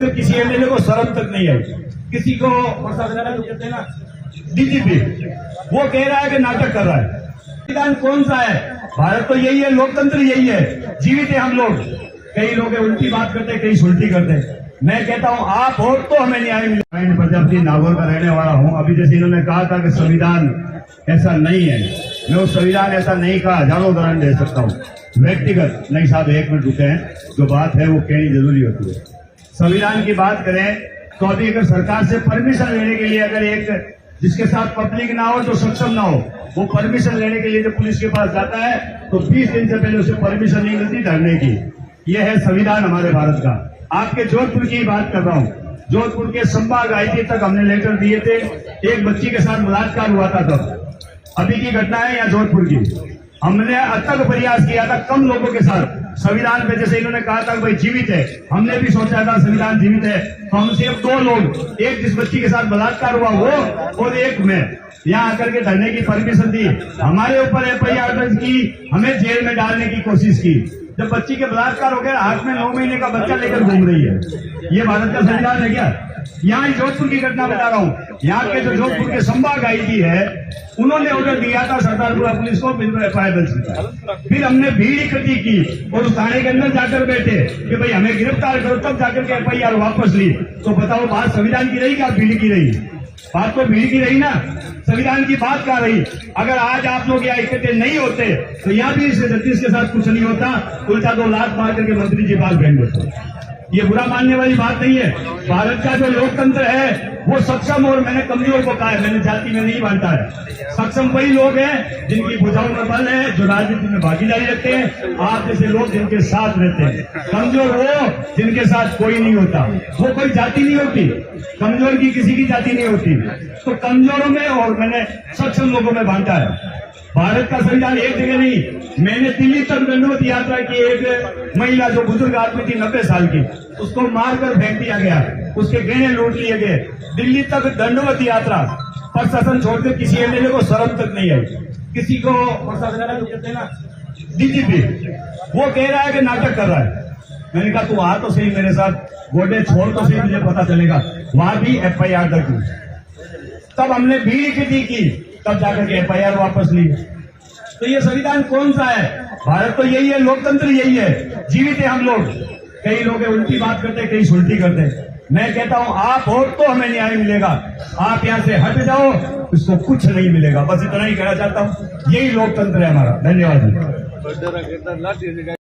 तो किसी एमएलए को शर्म तक नहीं आई। किसी को जो कहते हैं ना डीजीपी, वो कह रहा है कि नाटक कर रहा है। संविधान कौन सा है? भारत तो यही है, लोकतंत्र यही है, जीवित है हम लोग। कई लोग उल्टी बात करते हैं, कई सुलटी करते हैं। मैं कहता हूं आप हो तो हमें न्याय मिले। प्रजापति नागौर का रहने वाला हूं। अभी जैसे इन्होंने कहा था कि संविधान ऐसा नहीं है, मैं उस संविधान ऐसा नहीं कहा, हजारों उदाहरण दे सकता हूं व्यक्तिगत। नहीं साहब, 1 मिनट रुके हैं, जो बात है वो कहनी जरूरी होती है। संविधान की बात करें तो अभी अगर सरकार से परमिशन लेने के लिए अगर एक जिसके साथ पब्लिक ना हो, जो सक्षम ना हो, वो परमिशन लेने के लिए जो पुलिस के पास जाता है तो 20 दिन से पहले उसे परमिशन नहीं मिलती धरने की। यह है संविधान हमारे भारत का। आपके जोधपुर की बात कर रहा हूं। जोधपुर के संभाग आईजी तक हमने लेटर दिए थे। एक बच्ची के साथ बलात्कार हुआ था तब। अभी की घटना है या जोधपुर की। हमने अथक प्रयास किया था कम लोगों के साथ संविधान पे। जैसे इन्होंने कहा था भाई जीवित है, हमने भी सोचा था संविधान जीवित है, तो हम सिर्फ 2 लोग, एक जिस बच्ची के साथ बलात्कार हुआ वो और एक मैं, यहाँ आकर के धरने की परमिशन दी। हमारे ऊपर एफआईआर दर्ज की, हमें जेल में डालने की कोशिश की। जब बच्ची के बलात्कार हो गया, हाथ में 9 महीने का बच्चा लेकर घूम रही है। ये भारत का संविधान है क्या? यहाँ जोधपुर की घटना बता रहा हूँ। यहाँ के जो जोधपुर के संभाग आईजी है, उन्होंने ऑर्डर दिया था सरदारपुरा पुलिस को, एफआईआर दर्ज किया। फिर हमने भीड़ इकट्ठी की और उस थाने के अंदर जाकर बैठे कि भाई हमें गिरफ्तार करो, तब जाकर के एफआईआर वापस ली। तो बताओ बात संविधान की रही क्या भीड़ की रही? बात तो भीड़ की रही ना, संविधान की बात कहाँ रही? अगर आज आप लोग यहाँ इकट्ठे नहीं होते तो यहाँ भी इस जस्टिस के साथ कुछ नहीं होता, उल्टा 2 लात मार करके मंत्री जी पास भेज देते। ये बुरा मानने वाली बात नहीं है। भारत का जो लोकतंत्र है वो सक्षम और मैंने कमजोर को कहा है, मैंने जाति में नहीं बांटा है। सक्षम वही लोग हैं जिनकी भुजाओं में बल है, जो राजनीति में भागीदारी रखते हैं, आप जैसे लोग जिनके साथ रहते हैं। कमजोर वो जिनके साथ कोई नहीं होता। वो कोई जाति नहीं होती, कमजोर की किसी की जाति नहीं होती। तो कमजोरों में और मैंने सक्षम लोगों में बांटा है। भारत का संविधान एक जगह नहीं। मैंने दिल्ली तक दंडवत यात्रा की। एक महिला जो बुजुर्ग आदमी थी 90 साल की, उसको मारकर फेंक दिया गया, उसके गहने लूट लिए गए। दिल्ली तक दंडवत यात्रा, प्रशासन छोड़कर किसी एमएलए को शर्म तक नहीं आई। किसी को प्रशासन जो कहते हैं ना डीजीपी, वो कह रहा है कि नाटक कर रहा है। मैंने कहा तू आ तो सही मेरे साथ, गोडे छोड़ तो सही, मुझे पता चलेगा। वहां भी एफआईआर दर्ज हुई। तब हमने भीड़ इकट्ठी की, तब जाकर के एफआईआर वापस ली। तो ये संविधान कौन सा है? भारत तो यही है, लोकतंत्र यही है, जीवित है हम लोग। कई लोग उल्टी बात करते हैं, कई सुलटी करते हैं। मैं कहता हूं आप हो तो हमें न्याय मिलेगा। आप यहां से हट जाओ, इसको कुछ नहीं मिलेगा। बस इतना ही कहना चाहता हूं। यही लोकतंत्र है हमारा। धन्यवाद।